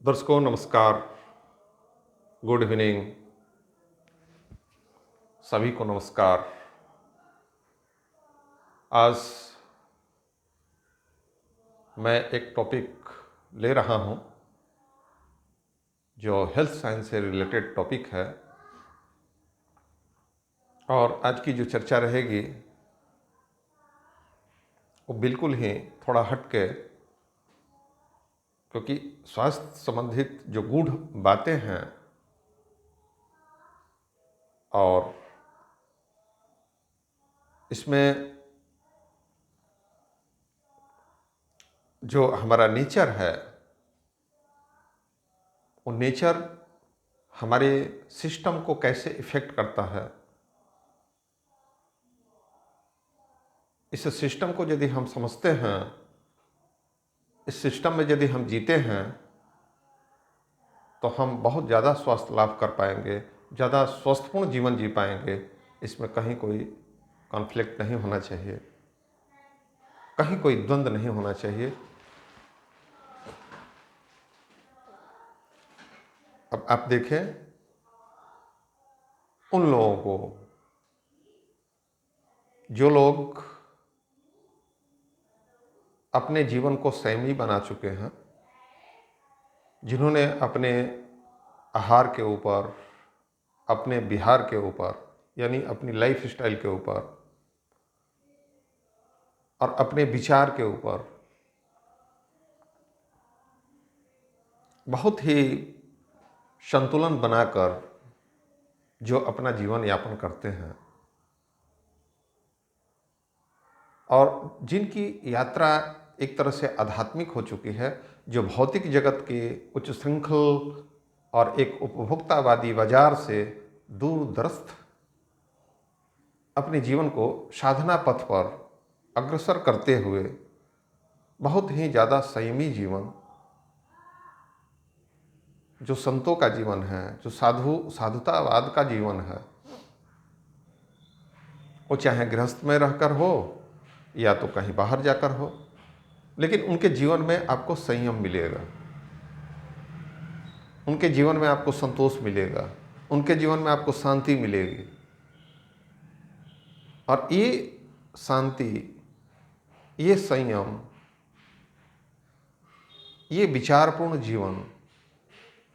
दर्शकों नमस्कार, good evening, सभी को नमस्कार। आज मैं एक टॉपिक ले रहा हूं जो हेल्थ साइंस से रिलेटेड टॉपिक है और आज की जो चर्चा रहेगी वो बिल्कुल ही थोड़ा हटके, क्योंकि स्वास्थ्य संबंधित जो गूढ़ बातें हैं और इसमें जो हमारा नेचर है वो नेचर हमारे सिस्टम को कैसे इफ़ेक्ट करता है, इस सिस्टम को यदि हम समझते हैं, इस सिस्टम में यदि हम जीते हैं तो हम बहुत ज़्यादा स्वास्थ्य लाभ कर पाएंगे, ज़्यादा स्वस्थपूर्ण जीवन जी पाएंगे। इसमें कहीं कोई कॉन्फ्लिक्ट नहीं होना चाहिए, कहीं कोई द्वंद्व नहीं होना चाहिए। अब आप देखें उन लोगों को जो लोग अपने जीवन को संयमी बना चुके हैं, जिन्होंने अपने आहार के ऊपर, अपने विहार के ऊपर यानी अपनी लाइफ स्टाइल के ऊपर और अपने विचार के ऊपर बहुत ही संतुलन बनाकर जो अपना जीवन यापन करते हैं और जिनकी यात्रा एक तरह से आध्यात्मिक हो चुकी है, जो भौतिक जगत के उच्च श्रृंखल और एक उपभोक्तावादी बाजार से दूरदर्श अपने जीवन को साधना पथ पर अग्रसर करते हुए बहुत ही ज़्यादा संयमी जीवन, जो संतों का जीवन है, जो साधुतावाद का जीवन है, वो चाहे गृहस्थ में रहकर हो या तो कहीं बाहर जाकर हो, लेकिन उनके जीवन में आपको संयम मिलेगा, उनके जीवन में आपको संतोष मिलेगा, उनके जीवन में आपको शांति मिलेगी। और ये शांति, ये संयम, ये विचारपूर्ण जीवन,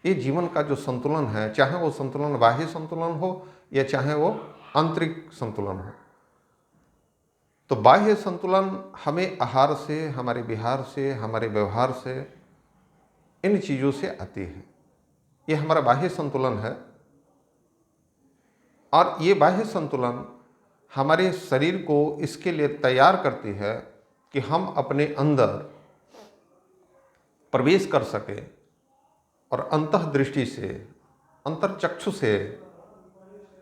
ये जीवन का जो संतुलन है, चाहे वो संतुलन बाह्य संतुलन हो या चाहे वो आंतरिक संतुलन हो, तो बाह्य संतुलन हमें आहार से, हमारे विहार से, हमारे व्यवहार से, इन चीज़ों से आती है। ये हमारा बाह्य संतुलन है और ये बाह्य संतुलन हमारे शरीर को इसके लिए तैयार करती है कि हम अपने अंदर प्रवेश कर सके और अंतर्दृष्टि से, अंतर्चक्षु से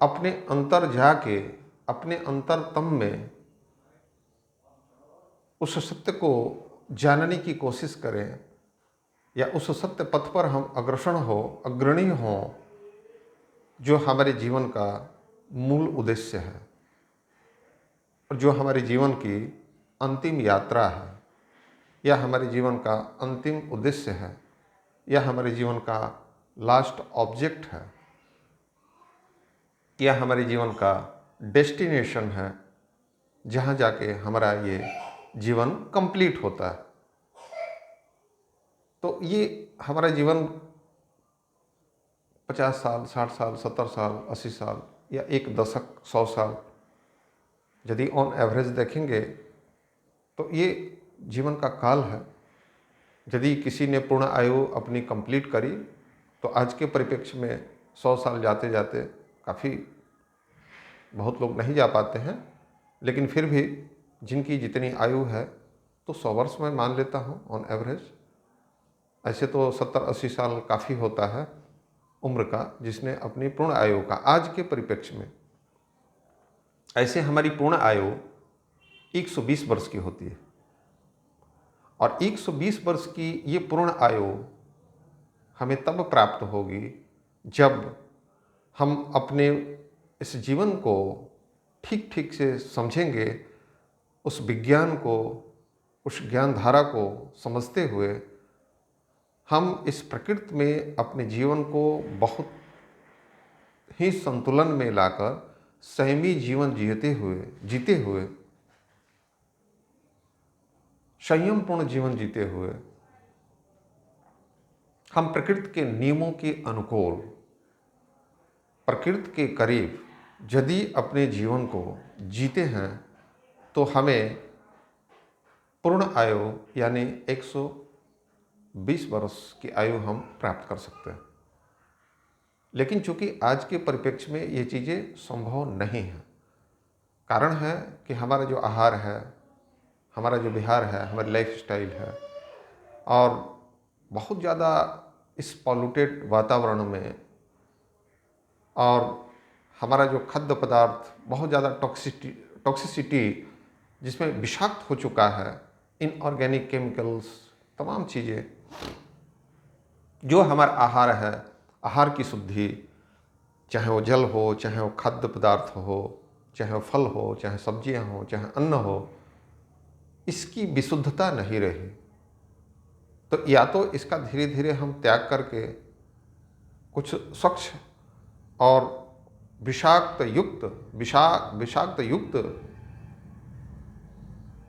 अपने अंतर जाके अपने अंतरतम में उस सत्य को जानने की कोशिश करें या उस सत्य पथ पर हम अग्रणी हों, जो हमारे जीवन का मूल उद्देश्य है और जो हमारे जीवन की अंतिम यात्रा है, या हमारे जीवन का अंतिम उद्देश्य है, या हमारे जीवन का लास्ट ऑब्जेक्ट है, या हमारे जीवन का डेस्टिनेशन है, जहाँ जाके हमारा ये जीवन कंप्लीट होता है। तो ये हमारा जीवन 50 साल, 60 साल, 70 साल, 80 साल या एक दशक, 100 साल यदि ऑन एवरेज देखेंगे तो ये जीवन का काल है। यदि किसी ने पूर्ण आयु अपनी कंप्लीट करी तो आज के परिप्रेक्ष्य में 100 साल जाते जाते काफ़ी बहुत लोग नहीं जा पाते हैं, लेकिन फिर भी जिनकी जितनी आयु है तो 100 वर्ष में मान लेता हूँ ऑन एवरेज। ऐसे तो 70-80 साल काफ़ी होता है उम्र का, जिसने अपनी पूर्ण आयु का आज के परिप्रेक्ष्य में। ऐसे हमारी पूर्ण आयु 120 वर्ष की होती है और 120 वर्ष की ये पूर्ण आयु हमें तब प्राप्त होगी जब हम अपने इस जीवन को ठीक ठीक से समझेंगे, उस विज्ञान को, उस ज्ञान धारा को समझते हुए हम इस प्रकृति में अपने जीवन को बहुत ही संतुलन में लाकर संयमी जीवन जीते हुए संयमपूर्ण जीवन जीते हुए हम प्रकृति के नियमों के अनुकूल, प्रकृति के करीब यदि अपने जीवन को जीते हैं तो हमें पूर्ण आयु यानी 120 वर्ष की आयु हम प्राप्त कर सकते हैं। लेकिन चूंकि आज के परिप्रेक्ष्य में ये चीज़ें संभव नहीं हैं। कारण है कि हमारा जो आहार है, हमारा जो विहार है, हमारी लाइफस्टाइल है, और बहुत ज़्यादा इस पॉल्यूटेड वातावरण में, और हमारा जो खाद्य पदार्थ बहुत ज़्यादा टॉक्सिसिटी जिसमें विषाक्त हो चुका है, इनऑर्गेनिक केमिकल्स, तमाम चीज़ें, जो हमारा आहार है, आहार की शुद्धि, चाहे वो जल हो, चाहे वो खाद्य पदार्थ हो, चाहे वो फल हो, चाहे सब्जियां हो, चाहे अन्न हो, इसकी विशुद्धता नहीं रही। तो या तो इसका धीरे धीरे हम त्याग करके कुछ स्वच्छ और विषाक्त युक्त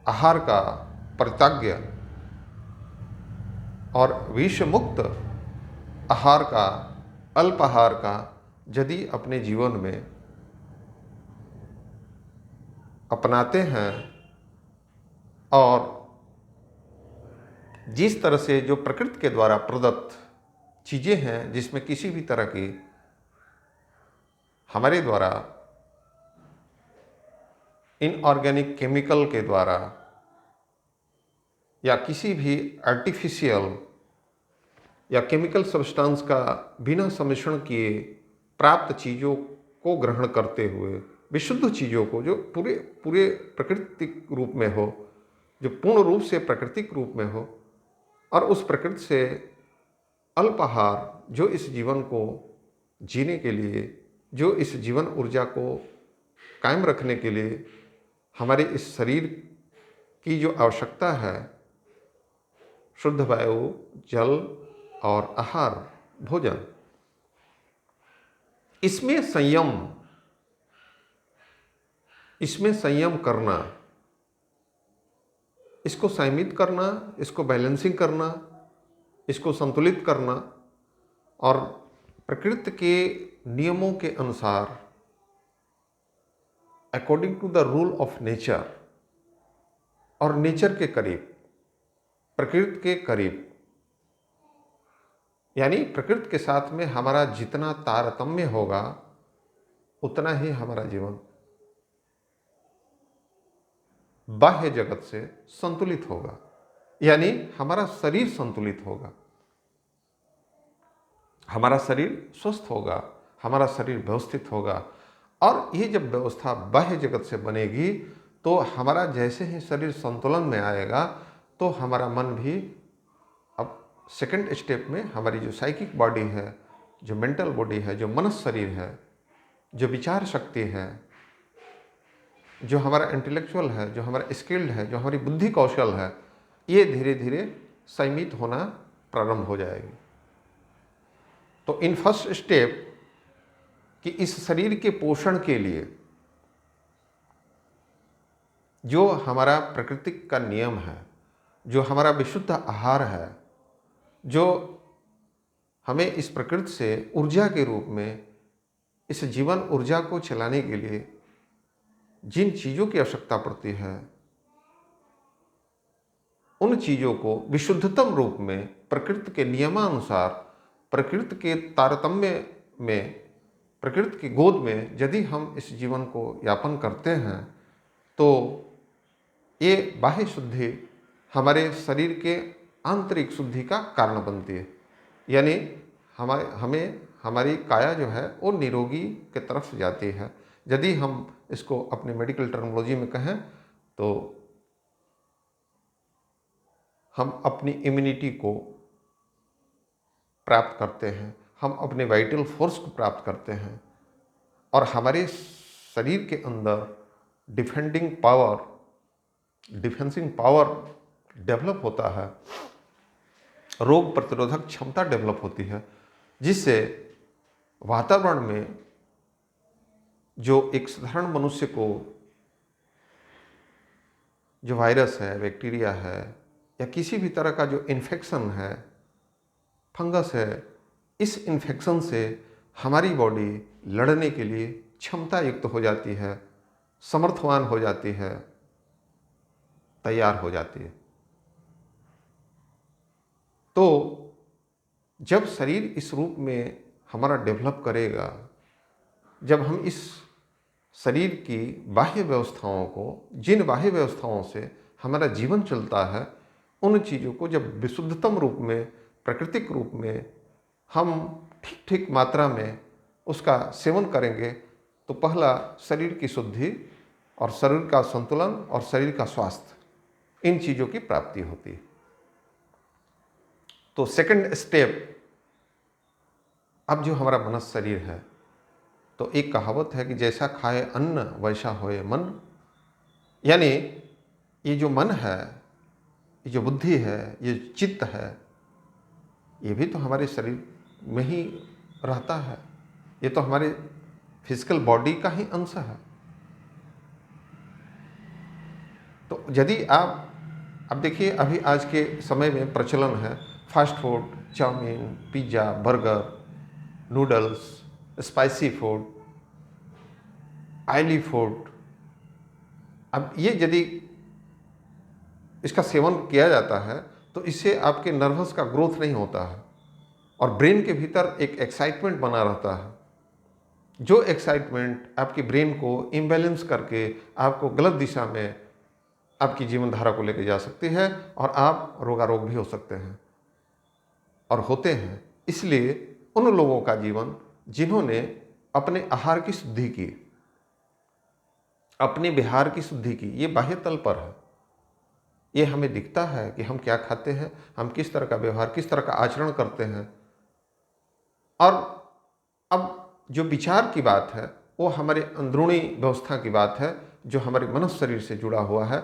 आहार का परित्याग और विष मुक्त आहार का, अल्पाहार का यदि अपने जीवन में अपनाते हैं, और जिस तरह से जो प्रकृति के द्वारा प्रदत्त चीज़ें हैं, जिसमें किसी भी तरह की हमारे द्वारा इनऑर्गेनिक केमिकल के द्वारा या किसी भी आर्टिफिशियल या केमिकल सब्सटेंस का बिना सम्मिश्रण किए प्राप्त चीज़ों को ग्रहण करते हुए, विशुद्ध चीज़ों को जो पूरे प्राकृतिक रूप में हो, जो पूर्ण रूप से प्राकृतिक रूप में हो, और उस प्रकृति से अल्पाहार जो इस जीवन को जीने के लिए, जो इस जीवन ऊर्जा को कायम रखने के लिए हमारे इस शरीर की जो आवश्यकता है, शुद्ध वायु, जल और आहार, भोजन, इसमें संयम करना, इसको संयमित करना, इसको बैलेंसिंग करना, इसको संतुलित करना, और प्रकृति के नियमों के अनुसार, according to the rule of nature, और नेचर के करीब, प्रकृति के करीब, यानी प्रकृति के साथ में हमारा जितना तारतम्य होगा उतना ही हमारा जीवन बाह्य जगत से संतुलित होगा, यानी हमारा शरीर संतुलित होगा, हमारा शरीर स्वस्थ होगा, हमारा शरीर व्यवस्थित होगा। और ये जब व्यवस्था बाह्य जगत से बनेगी तो हमारा जैसे ही शरीर संतुलन में आएगा तो हमारा मन भी, अब सेकंड स्टेप में हमारी जो साइकिक बॉडी है, जो मेंटल बॉडी है, जो मनस शरीर है, जो विचार शक्ति है, जो हमारा इंटेलेक्चुअल है, जो हमारा स्किल्ड है, जो हमारी बुद्धि कौशल है, ये धीरे धीरे संयमित होना प्रारंभ हो जाएगी। तो इन फर्स्ट स्टेप कि इस शरीर के पोषण के लिए जो हमारा प्राकृतिक का नियम है, जो हमारा विशुद्ध आहार है, जो हमें इस प्रकृति से ऊर्जा के रूप में इस जीवन ऊर्जा को चलाने के लिए जिन चीज़ों की आवश्यकता पड़ती है, उन चीज़ों को विशुद्धतम रूप में प्रकृति के नियमानुसार, प्रकृति के तारतम्य में, प्रकृति की गोद में यदि हम इस जीवन को यापन करते हैं तो ये बाह्य शुद्धि हमारे शरीर के आंतरिक शुद्धि का कारण बनती है। यानी हमारी काया जो है वो निरोगी के तरफ जाती है। यदि हम इसको अपने मेडिकल टर्मिनोलॉजी में कहें तो हम अपनी इम्यूनिटी को प्राप्त करते हैं, हम अपने वाइटल फोर्स को प्राप्त करते हैं, और हमारे शरीर के अंदर डिफेंसिंग पावर डेवलप होता है। रोग प्रतिरोधक क्षमता डेवलप होती है, जिससे वातावरण में जो एक साधारण मनुष्य को जो वायरस है, बैक्टीरिया है या किसी भी तरह का जो इन्फेक्शन है, फंगस है, इस इन्फेक्शन से हमारी बॉडी लड़ने के लिए क्षमता युक्त हो जाती है, समर्थवान हो जाती है, तैयार हो जाती है। तो जब शरीर इस रूप में हमारा डेवलप करेगा, जब हम इस शरीर की बाह्य व्यवस्थाओं को, जिन बाह्य व्यवस्थाओं से हमारा जीवन चलता है, उन चीज़ों को जब विशुद्धतम रूप में, प्राकृतिक रूप में हम ठीक ठीक मात्रा में उसका सेवन करेंगे, तो पहला शरीर की शुद्धि और शरीर का संतुलन और शरीर का स्वास्थ्य, इन चीज़ों की प्राप्ति होती है। तो सेकंड स्टेप, अब जो हमारा मनस शरीर है, तो एक कहावत है कि जैसा खाए अन्न वैसा होए मन, यानी ये जो मन है, ये जो बुद्धि है, ये चित्त है, ये भी तो हमारे शरीर में ही रहता है, ये तो हमारे फिजिकल बॉडी का ही अंश है। तो यदि आप अब देखिए, अभी आज के समय में प्रचलन है fast food, chowmein, pizza, burger, noodles, spicy food, oily food. अब ये यदि इसका सेवन किया जाता है तो इससे आपके नर्वस का ग्रोथ नहीं होता है और ब्रेन के भीतर एक एक्साइटमेंट बना रहता है, जो एक्साइटमेंट आपकी ब्रेन को इम्बैलेंस करके आपको गलत दिशा में आपकी जीवन धारा को लेकर जा सकती है और आप रोगारोग भी हो सकते हैं और होते हैं। इसलिए उन लोगों का जीवन जिन्होंने अपने आहार की शुद्धि की, अपने विहार की शुद्धि की, ये बाह्य तल पर है, ये हमें दिखता है कि हम क्या खाते हैं, हम किस तरह का व्यवहार, किस तरह का आचरण करते हैं। और अब जो विचार की बात है वो हमारे अंदरूनी व्यवस्था की बात है, जो हमारे मनुष्य शरीर से जुड़ा हुआ है।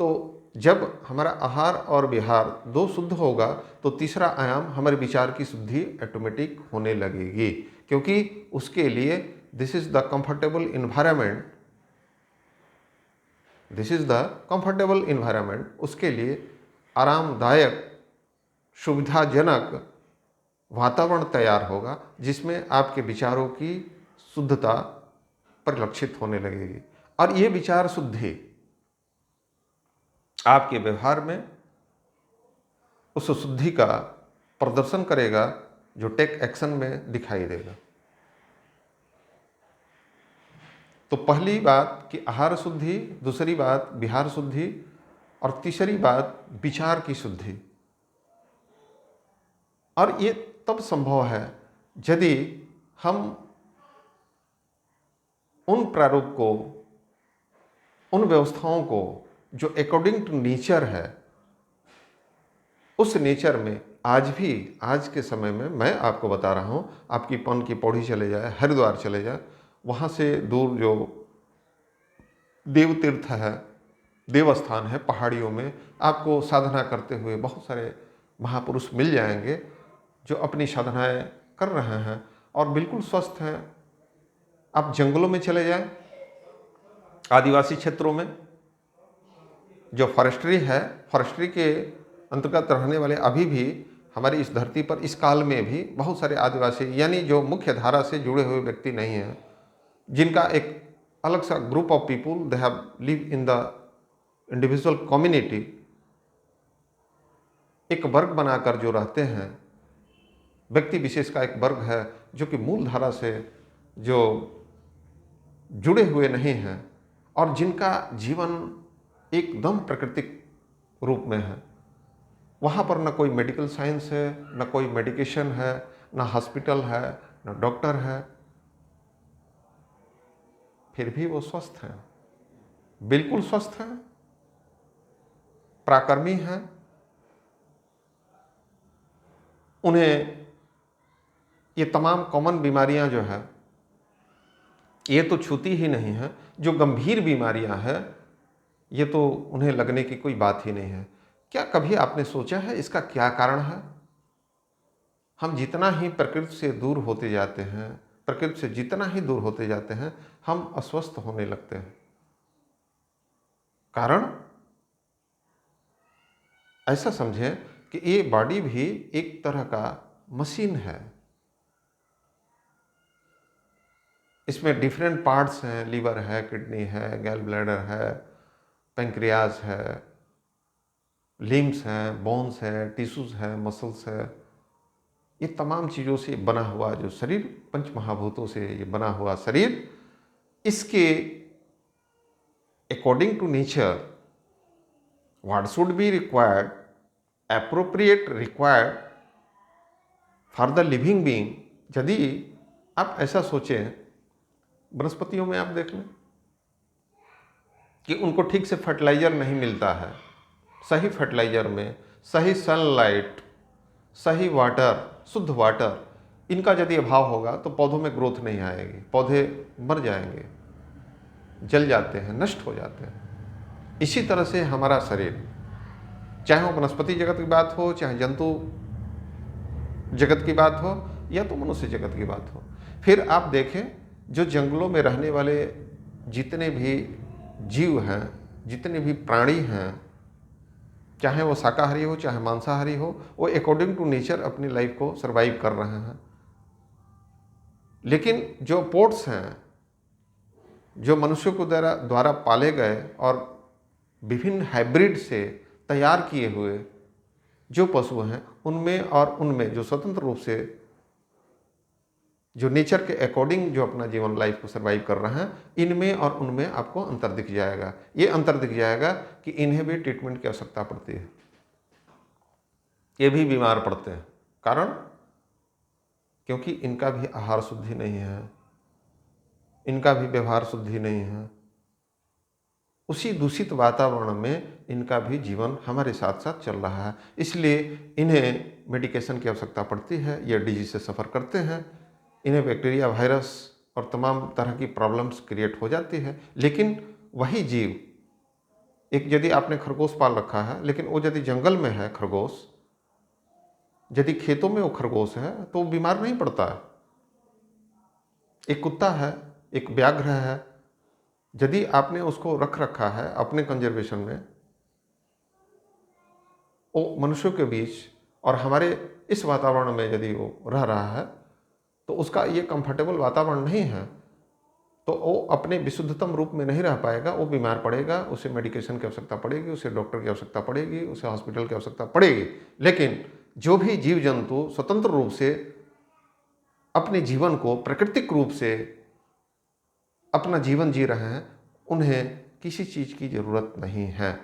तो जब हमारा आहार और विहार दो शुद्ध होगा तो तीसरा आयाम हमारे विचार की शुद्धि ऑटोमेटिक होने लगेगी, क्योंकि उसके लिए this is the comfortable environment, this is the comfortable environment, उसके लिए आरामदायक, सुविधाजनक वातावरण तैयार होगा जिसमें आपके विचारों की शुद्धता परिलक्षित होने लगेगी। और ये विचार शुद्धि आपके व्यवहार में उस शुद्धि का प्रदर्शन करेगा, जो टेक एक्शन में दिखाई देगा। तो पहली बात कि आहार शुद्धि, दूसरी बात विहार शुद्धि और तीसरी बात विचार की शुद्धि। और ये तब संभव है यदि हम उन प्रारूप को, उन व्यवस्थाओं को जो अकॉर्डिंग टू नेचर है, उस नेचर में आज भी, आज के समय में मैं आपको बता रहा हूँ, आपकी पन की पौड़ी चले जाए, हरिद्वार चले जाए, वहाँ से दूर जो देव तीर्थ है, देवस्थान है, पहाड़ियों में आपको साधना करते हुए बहुत सारे महापुरुष मिल जाएंगे जो अपनी साधनाएं कर रहे हैं और बिल्कुल स्वस्थ हैं। आप जंगलों में चले जाएं, आदिवासी क्षेत्रों में जो फॉरेस्ट्री है, फॉरेस्ट्री के अंतर्गत रहने वाले अभी भी हमारी इस धरती पर इस काल में भी बहुत सारे आदिवासी, यानी जो मुख्य धारा से जुड़े हुए व्यक्ति नहीं हैं, जिनका एक अलग सा group of people, they have live in the individual community, एक वर्ग बनाकर जो रहते हैं, व्यक्ति विशेष का एक वर्ग है जो कि मूल धारा से जो जुड़े हुए नहीं हैं और जिनका जीवन एकदम प्राकृतिक रूप में है। वहाँ पर न कोई मेडिकल साइंस है, न कोई मेडिकेशन है, न हॉस्पिटल है, न डॉक्टर है, फिर भी वो स्वस्थ हैं, बिल्कुल स्वस्थ हैं, पराक्रमी हैं। उन्हें ये तमाम कॉमन बीमारियां जो है ये तो छूती ही नहीं है। जो गंभीर बीमारियां हैं ये तो उन्हें लगने की कोई बात ही नहीं है। क्या कभी आपने सोचा है इसका क्या कारण है? हम जितना ही प्रकृति से दूर होते जाते हैं, प्रकृति से जितना ही दूर होते जाते हैं, हम अस्वस्थ होने लगते हैं। कारण ऐसा समझें कि ये बॉडी भी एक तरह का मशीन है। इसमें डिफरेंट पार्ट्स हैं, लीवर है, किडनी है, गैल ब्लैडर है, पेंक्रियाज है, लिम्स हैं, बोन्स है, टिश्यूज है, मसल्स है। ये तमाम चीज़ों से बना हुआ जो शरीर, पंच महाभूतों से ये बना हुआ शरीर, इसके according to nature what should be required, appropriate required for the living being. यदि आप ऐसा सोचें, वनस्पतियों में आप देख लें कि उनको ठीक से फर्टिलाइजर नहीं मिलता है। सही फर्टिलाइजर में सही सनलाइट, सही वाटर, शुद्ध वाटर, इनका यदि अभाव होगा तो पौधों में ग्रोथ नहीं आएगी, पौधे मर जाएंगे, जल जाते हैं, नष्ट हो जाते हैं। इसी तरह से हमारा शरीर, चाहे वो वनस्पति जगत की बात हो, चाहे जंतु जगत की बात हो, या तो मनुष्य जगत की बात हो। फिर आप देखें, जो जंगलों में रहने वाले जितने भी जीव हैं, जितने भी प्राणी हैं, चाहे वो शाकाहारी हो चाहे मांसाहारी हो, वो अकॉर्डिंग टू नेचर अपनी लाइफ को सरवाइव कर रहे हैं। लेकिन जो पोर्ट्स हैं, जो मनुष्यों को द्वारा पाले गए और विभिन्न हाइब्रिड से तैयार किए हुए जो पशु हैं, उनमें और उनमें जो स्वतंत्र रूप से जो नेचर के अकॉर्डिंग जो अपना जीवन लाइफ को सरवाइव कर रहे हैं, इनमें और उनमें आपको अंतर दिख जाएगा। ये अंतर दिख जाएगा कि इन्हें भी ट्रीटमेंट की आवश्यकता पड़ती है, ये भी बीमार पड़ते हैं। कारण क्योंकि इनका भी आहार शुद्धि नहीं है, इनका भी व्यवहार शुद्धि नहीं है। उसी दूषित वातावरण में इनका भी जीवन हमारे साथ साथ चल रहा है, इसलिए इन्हें मेडिकेशन की आवश्यकता पड़ती है। ये डिजीज से सफ़र करते हैं, इन्हें बैक्टीरिया, वायरस और तमाम तरह की प्रॉब्लम्स क्रिएट हो जाती है। लेकिन वही जीव, एक यदि आपने खरगोश पाल रखा है, लेकिन वो यदि जंगल में है खरगोश, यदि खेतों में वो खरगोश है, तो वो बीमार नहीं पड़ता है। एक कुत्ता है, एक व्याघ्र है, यदि आपने उसको रख रखा है अपने कंजर्वेशन में, वो मनुष्यों के बीच और हमारे इस वातावरण में यदि वो रह रहा है, तो उसका ये कंफर्टेबल वातावरण नहीं है, तो वो अपने विशुद्धतम रूप में नहीं रह पाएगा, वो बीमार पड़ेगा, उसे मेडिकेशन की आवश्यकता पड़ेगी, उसे डॉक्टर की आवश्यकता पड़ेगी, उसे हॉस्पिटल की आवश्यकता पड़ेगी। लेकिन जो भी जीव जंतु स्वतंत्र रूप से अपने जीवन को प्राकृतिक रूप से अपना जीवन जी रहे हैं, उन्हें किसी चीज़ की ज़रूरत नहीं है।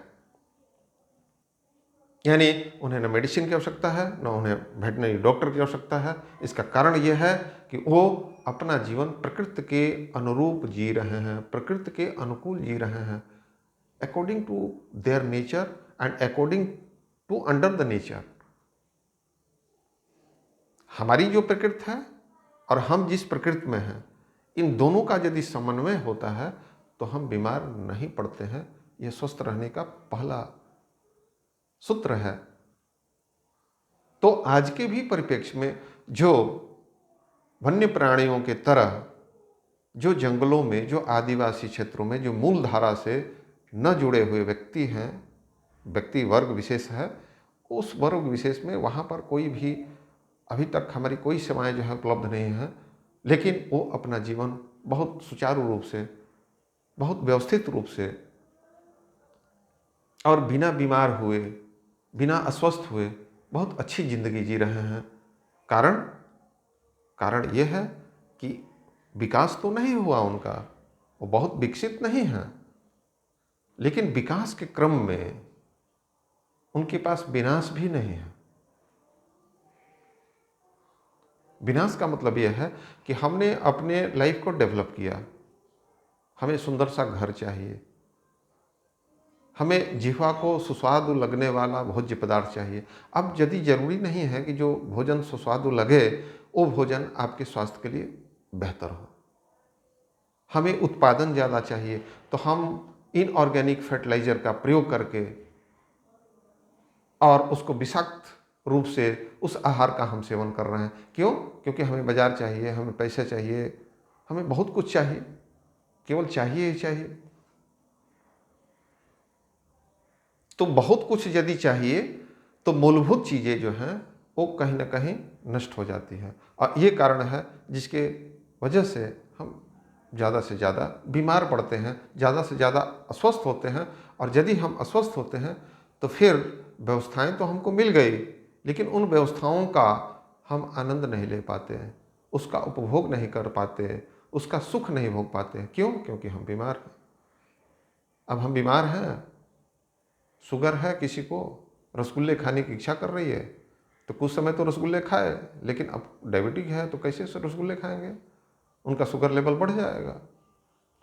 यानी उन्हें न मेडिसिन की आवश्यकता है, न उन्हें वेटनरी डॉक्टर की आवश्यकता है। इसका कारण यह है कि वो अपना जीवन प्रकृति के अनुरूप जी रहे हैं, प्रकृति के अनुकूल जी रहे हैं, according to their nature and according to under the nature. हमारी जो प्रकृति है और हम जिस प्रकृति में हैं, इन दोनों का यदि समन्वय होता है तो हम बीमार नहीं पड़ते हैं। यह स्वस्थ रहने का पहला सूत्र है। तो आज के भी परिप्रेक्ष्य में जो वन्य प्राणियों के तरह जो जंगलों में, जो आदिवासी क्षेत्रों में, जो मूल धारा से न जुड़े हुए व्यक्ति हैं, व्यक्ति वर्ग विशेष है, उस वर्ग विशेष में वहाँ पर कोई भी अभी तक हमारी कोई सेवाएं जो है उपलब्ध नहीं है, लेकिन वो अपना जीवन बहुत सुचारू रूप से, बहुत व्यवस्थित रूप से और बिना बीमार हुए, बिना अस्वस्थ हुए बहुत अच्छी जिंदगी जी रहे हैं। कारण यह है कि विकास तो नहीं हुआ उनका, वो बहुत विकसित नहीं है, लेकिन विकास के क्रम में उनके पास विनाश भी नहीं है। विनाश का मतलब यह है कि हमने अपने लाइफ को डेवलप किया, हमें सुंदर सा घर चाहिए, हमें जिह्वा को सुस्वादु लगने वाला भोज्य पदार्थ चाहिए। अब यदि जरूरी नहीं है कि जो भोजन सुस्वादु लगे वो भोजन आपके स्वास्थ्य के लिए बेहतर हो, हमें उत्पादन ज़्यादा चाहिए, तो हम इनऑर्गेनिक फर्टिलाइज़र का प्रयोग करके और उसको विषाक्त रूप से उस आहार का हम सेवन कर रहे हैं। क्यों? क्योंकि हमें बाजार चाहिए, हमें पैसे चाहिए, हमें बहुत कुछ चाहिए, केवल चाहिए ही चाहिए। तो बहुत कुछ यदि चाहिए तो मूलभूत चीज़ें जो हैं वो कहीं ना कहीं नष्ट हो जाती है, और ये कारण है जिसके वजह से हम ज़्यादा से ज़्यादा बीमार पड़ते हैं, ज़्यादा से ज़्यादा अस्वस्थ होते हैं। और यदि हम अस्वस्थ होते हैं तो फिर व्यवस्थाएं तो हमको मिल गई, लेकिन उन व्यवस्थाओं का हम आनंद नहीं ले पाते हैं, उसका उपभोग नहीं कर पाते, उसका सुख नहीं भोग पाते। क्यों? क्योंकि हम बीमार हैं। अब हम बीमार हैं, शुगर है, किसी को रसगुल्ले खाने की इच्छा कर रही है तो कुछ समय तो रसगुल्ले खाए, लेकिन अब डायबिटिक है तो कैसे से रसगुल्ले खाएंगे, उनका शुगर लेवल बढ़ जाएगा।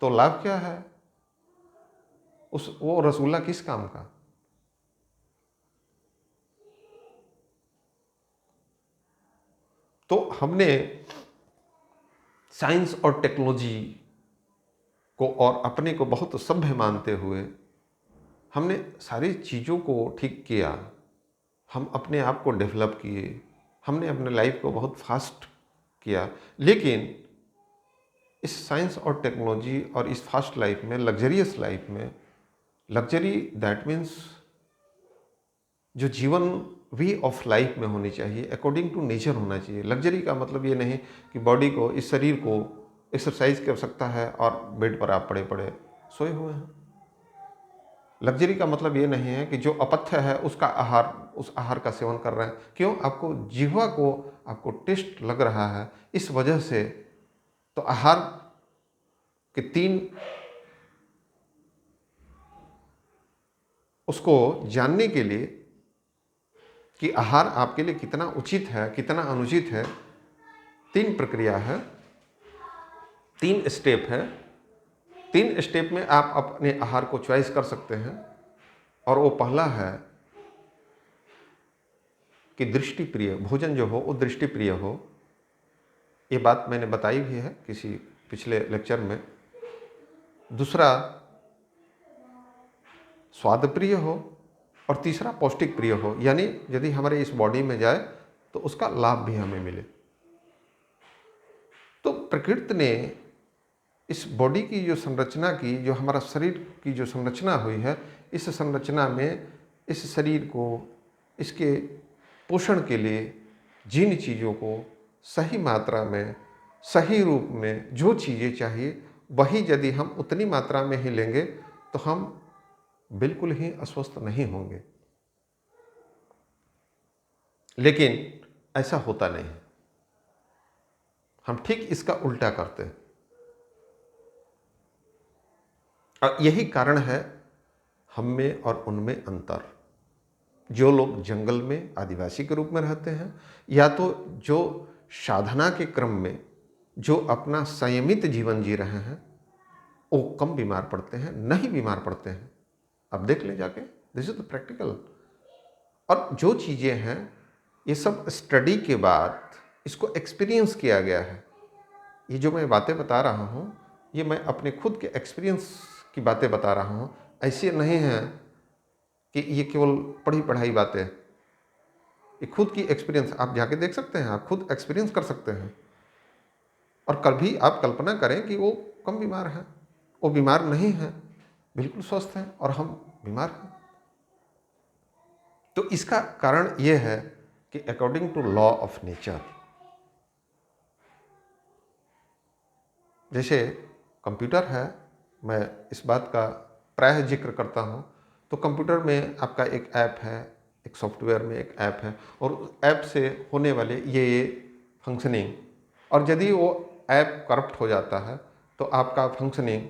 तो लाभ क्या है वो रसगुल्ला किस काम का? तो हमने साइंस और टेक्नोलॉजी को और अपने को बहुत सभ्य मानते हुए हमने सारी चीज़ों को ठीक किया, हम अपने आप को डेवलप किए, हमने अपने लाइफ को बहुत फास्ट किया। लेकिन इस साइंस और टेक्नोलॉजी और इस फास्ट लाइफ में, लग्जरियस लाइफ में, लग्जरी दैट मीन्स जो जीवन वे ऑफ लाइफ में होनी चाहिए, अकॉर्डिंग टू नेचर होना चाहिए। लग्जरी का मतलब ये नहीं कि बॉडी को, इस शरीर को एक्सरसाइज की आवश्यकता है और बेड पर आप पड़े पड़े सोए हुए हैं। लग्जरी का मतलब ये नहीं है कि जो अपथ्य है उसका आहार, उस आहार का सेवन कर रहे हैं। क्यों? आपको जिह्वा को, आपको टेस्ट लग रहा है, इस वजह से। तो आहार के 3 उसको जानने के लिए कि आहार आपके लिए कितना उचित है, कितना अनुचित है, 3 प्रक्रिया है, 3 स्टेप है। 3 स्टेप में आप अपने आहार को चॉइस कर सकते हैं। और वो पहला है कि दृष्टि प्रिय भोजन जो हो वो दृष्टि प्रिय हो। ये बात मैंने बताई भी है किसी पिछले लेक्चर में। दूसरा स्वाद प्रिय हो, और तीसरा पौष्टिक प्रिय हो, यानी यदि हमारे इस बॉडी में जाए तो उसका लाभ भी हमें मिले। तो प्रकृति ने इस बॉडी की जो संरचना की, जो हमारा शरीर की जो संरचना हुई है, इस संरचना में इस शरीर को, इसके पोषण के लिए जिन चीज़ों को सही मात्रा में, सही रूप में जो चीज़ें चाहिए, वही यदि हम उतनी मात्रा में ही लेंगे तो हम बिल्कुल ही अस्वस्थ नहीं होंगे। लेकिन ऐसा होता नहीं, हम ठीक इसका उल्टा करते हैं। और यही कारण है हम में और उनमें अंतर। जो लोग जंगल में आदिवासी के रूप में रहते हैं, या तो जो साधना के क्रम में जो अपना संयमित जीवन जी रहे हैं, वो कम बीमार पड़ते हैं, नहीं बीमार पड़ते हैं। अब देख ले जाके, दिस इज द प्रैक्टिकल। और जो चीज़ें हैं ये सब स्टडी के बाद इसको एक्सपीरियंस किया गया है। ये जो मैं बातें बता रहा हूँ, ये मैं अपने खुद के एक्सपीरियंस की बातें बता रहा हूँ। ऐसे नहीं है कि ये केवल पढ़ी पढ़ाई बातें, ये खुद की एक्सपीरियंस। आप जाके देख सकते हैं, आप खुद एक्सपीरियंस कर सकते हैं। और कभी आप कल्पना करें कि वो कम बीमार हैं, वो बीमार नहीं हैं, बिल्कुल स्वस्थ हैं, और हम बीमार हैं। तो इसका कारण ये है कि according to law of nature, जैसे कंप्यूटर है, मैं इस बात का प्रायः जिक्र करता हूँ, तो कंप्यूटर में आपका एक ऐप है, एक सॉफ्टवेयर में एक ऐप है, और ऐप से होने वाले ये फंक्शनिंग, और यदि वो ऐप करप्ट हो जाता है तो आपका फंक्शनिंग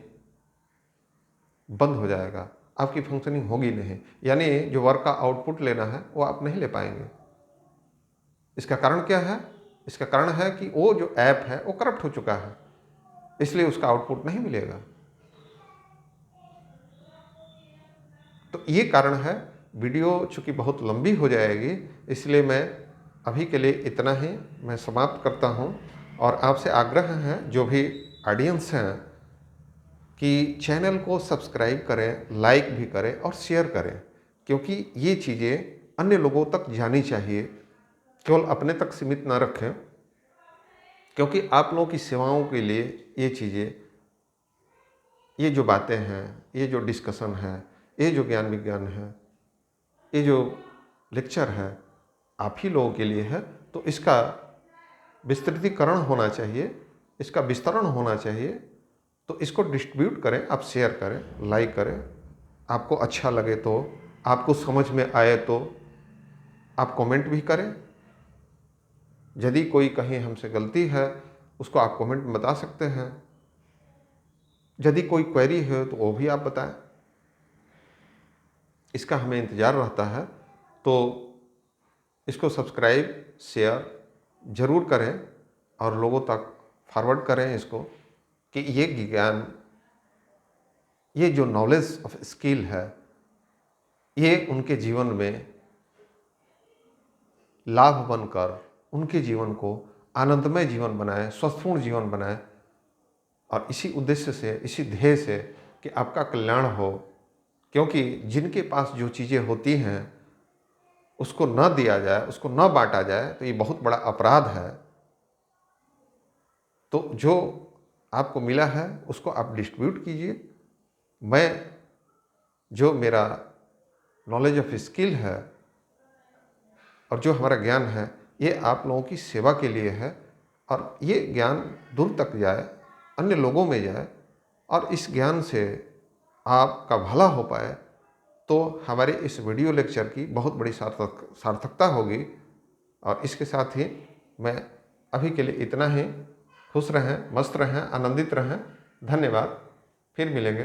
बंद हो जाएगा, आपकी फंक्शनिंग होगी नहीं, यानी जो वर्क का आउटपुट लेना है वो आप नहीं ले पाएंगे। इसका कारण क्या है? इसका कारण है कि वो जो ऐप है वो करप्ट हो चुका है, इसलिए उसका आउटपुट नहीं मिलेगा। तो ये कारण है। वीडियो चूँकि बहुत लंबी हो जाएगी, इसलिए मैं अभी के लिए इतना ही मैं समाप्त करता हूँ। और आपसे आग्रह है, जो भी ऑडियंस हैं, कि चैनल को सब्सक्राइब करें, लाइक भी करें और शेयर करें, क्योंकि ये चीज़ें अन्य लोगों तक जानी चाहिए, केवल अपने तक सीमित ना रखें, क्योंकि आप लोगों की सेवाओं के लिए ये चीज़ें, ये जो बातें हैं, ये जो डिस्कशन है, ये जो ज्ञान विज्ञान है, ये जो लेक्चर है, आप ही लोगों के लिए है। तो इसका विस्तृतीकरण होना चाहिए, इसका विस्तरण होना चाहिए। तो इसको डिस्ट्रीब्यूट करें, आप शेयर करें, लाइक करें, आपको अच्छा लगे तो, आपको समझ में आए तो आप कमेंट भी करें। यदि कोई कहीं हमसे गलती है उसको आप कमेंट में बता सकते हैं। यदि कोई क्वेरी है तो वो भी आप बताएं, इसका हमें इंतज़ार रहता है। तो इसको सब्सक्राइब शेयर ज़रूर करें और लोगों तक फॉरवर्ड करें इसको, कि ये ज्ञान, ये जो नॉलेज ऑफ स्किल है, ये उनके जीवन में लाभ बनकर उनके जीवन को आनंदमय जीवन बनाए, स्वस्थपूर्ण जीवन बनाए। और इसी उद्देश्य से, इसी ध्येय से कि आपका कल्याण हो, क्योंकि जिनके पास जो चीज़ें होती हैं उसको न दिया जाए, उसको न बांटा जाए, तो ये बहुत बड़ा अपराध है। तो जो आपको मिला है उसको आप डिस्ट्रीब्यूट कीजिए। मैं, जो मेरा नॉलेज ऑफ स्किल है और जो हमारा ज्ञान है, ये आप लोगों की सेवा के लिए है। और ये ज्ञान दूर तक जाए, अन्य लोगों में जाए, और इस ज्ञान से आपका भला हो पाए, तो हमारे इस वीडियो लेक्चर की बहुत बड़ी सार्थकता होगी। और इसके साथ ही मैं अभी के लिए इतना ही। खुश रहें, मस्त रहें, आनंदित रहें। धन्यवाद। फिर मिलेंगे।